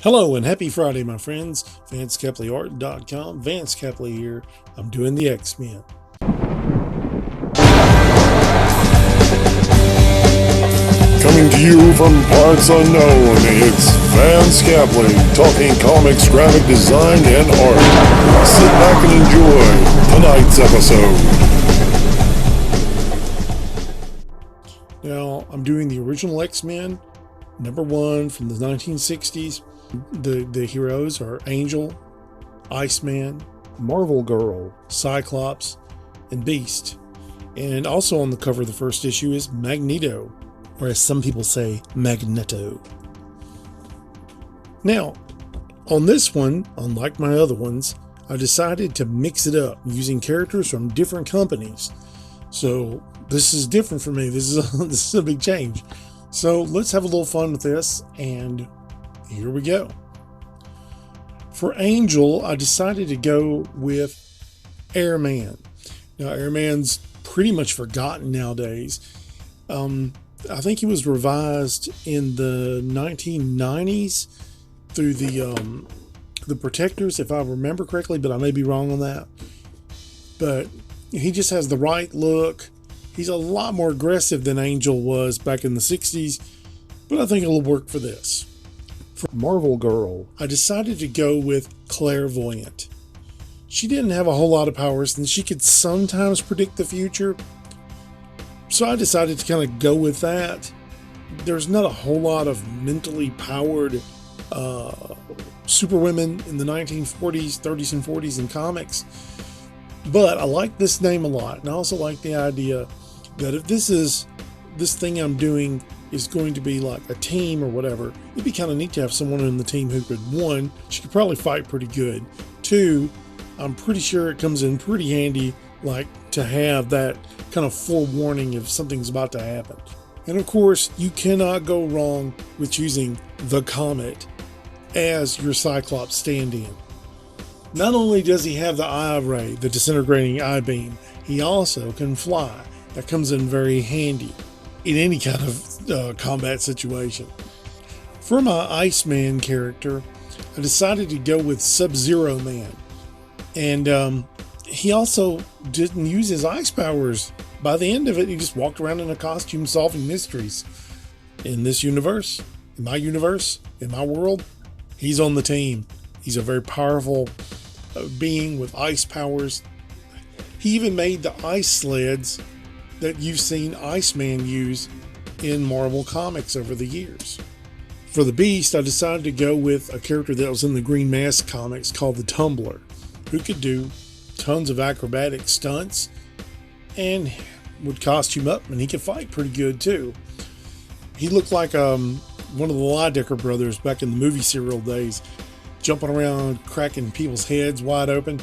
Hello and happy Friday, my friends. VanceCapleyArt.com. Vance Capley here. I'm doing the X-Men. Coming to you from parts unknown, it's Vance Capley talking comics, graphic design, and art. Sit back and enjoy tonight's episode. Now, I'm doing the original X-Men, #1 from the 1960s. The heroes are Angel, Iceman, Marvel Girl, Cyclops, and Beast. And also on the cover of the first issue is Magneto, or as some people say, Magneto. Now, on this one, unlike my other ones, I decided to mix it up using characters from different companies. So this is different for me. This is a big change. So let's have a little fun with this, and here we go. For Angel, I decided to go with Airman. Now, Airman's pretty much forgotten nowadays. I think he was revised in the 1990s through the Protectors, if I remember correctly, but I may be wrong on that. But he just has the right look. He's a lot more aggressive than Angel was back in the 60s, but I think it'll work for this. For Marvel Girl, I decided to go with Clairvoyant. She didn't have a whole lot of powers, and she could sometimes predict the future, so I decided to kind of go with that. There's not a whole lot of mentally powered superwomen in the 1940s, 30s, and 40s in comics, but I like this name a lot, and I also like the idea that if this thing I'm doing is going to be like a team or whatever, it'd be kind of neat to have someone in the team who could, one, she could probably fight pretty good. Two, I'm pretty sure it comes in pretty handy, like to have that kind of forewarning if something's about to happen. And of course, you cannot go wrong with choosing the Comet as your Cyclops stand-in. Not only does he have the eye ray, the disintegrating eye beam, he also can fly. That comes in very handy in any kind of combat situation. For my Iceman character, I decided to go with Sub-Zero Man. And he also didn't use his ice powers. By the end of it, he just walked around in a costume solving mysteries. In this universe, in my world, he's on the team. He's a very powerful being with ice powers. He even made the ice sleds that you've seen Iceman use in Marvel Comics over the years. For the Beast, I decided to go with a character that was in the Green Mask comics called the Tumbler, who could do tons of acrobatic stunts and would costume up, and he could fight pretty good too. He looked like one of the Lydecker brothers back in the movie serial days, jumping around, cracking people's heads wide open.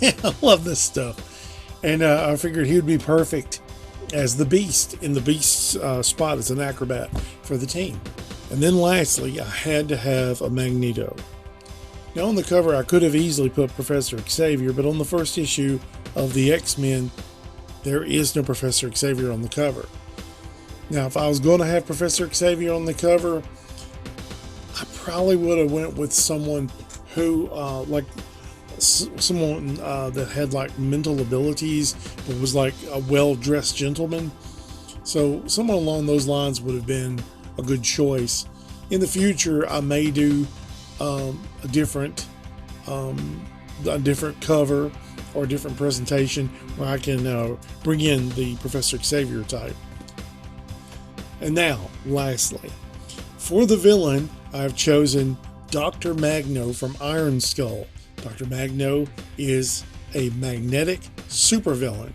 I love this stuff. And I figured he would be perfect as the Beast, in the Beast's spot as an acrobat for the team. And then lastly, I had to have a Magneto. Now on the cover, I could have easily put Professor Xavier, but on the first issue of the X-Men, there is no Professor Xavier on the cover. Now, if I was going to have Professor Xavier on the cover, I probably would have went with someone who, someone that had like mental abilities, but was like a well-dressed gentleman. So someone along those lines would have been a good choice. In the future, I may do a different cover or a different presentation where I can bring in the Professor Xavier type. And now, lastly, for the villain, I've chosen Dr. Magno from Iron Skull. Dr. Magno is a magnetic supervillain.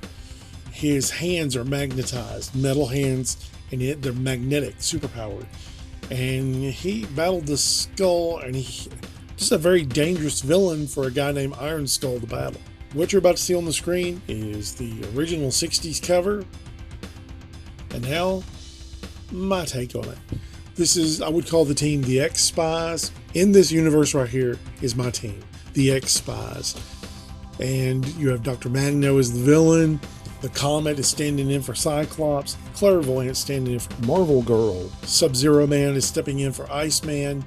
His hands are magnetized, metal hands, and they're magnetic, superpowered. And he battled the Skull, and he's just a very dangerous villain for a guy named Iron Skull to battle. What you're about to see on the screen is the original 60s cover, and now my take on it. This is, I would call the team the X-Spies. In this universe right here is my team, the X-Spies. And you have Dr. Magno as the villain. The Comet is standing in for Cyclops. Clairvoyant standing in for Marvel Girl. Sub-Zero Man is stepping in for Iceman.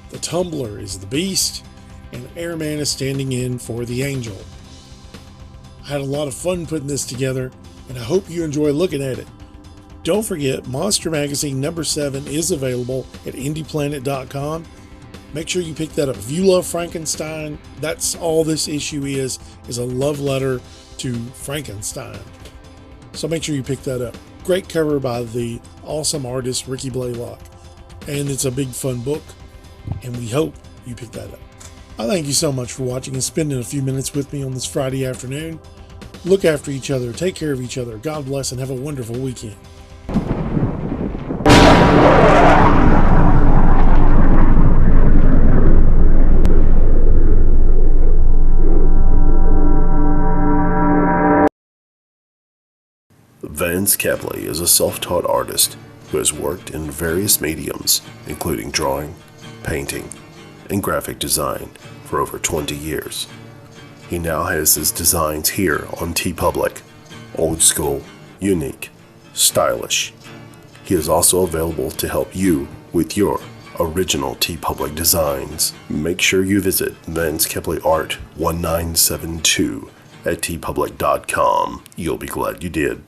The the Tumbler is the Beast, and Airman is standing in for the Angel. I had a lot of fun putting this together, and I hope you enjoy looking at it. Don't forget, Monster Magazine number 7 is available at INDYPLANET.com. Make sure you pick that up. If you love Frankenstein, that's all this issue is a love letter to Frankenstein. So make sure you pick that up. Great cover by the awesome artist Ricky Blaylock. And it's a big fun book, and we hope you pick that up. I thank you so much for watching and spending a few minutes with me on this Friday afternoon. Look after each other, take care of each other, God bless, and have a wonderful weekend. Vance Capley is a self-taught artist who has worked in various mediums, including drawing, painting, and graphic design for over 20 years. He now has his designs here on TEEPUBLIC, old school, unique, stylish. He is also available to help you with your original TEEPUBLIC designs. Make sure you visit Vance Capley Art 1972 at teepublic.com. You'll be glad you did.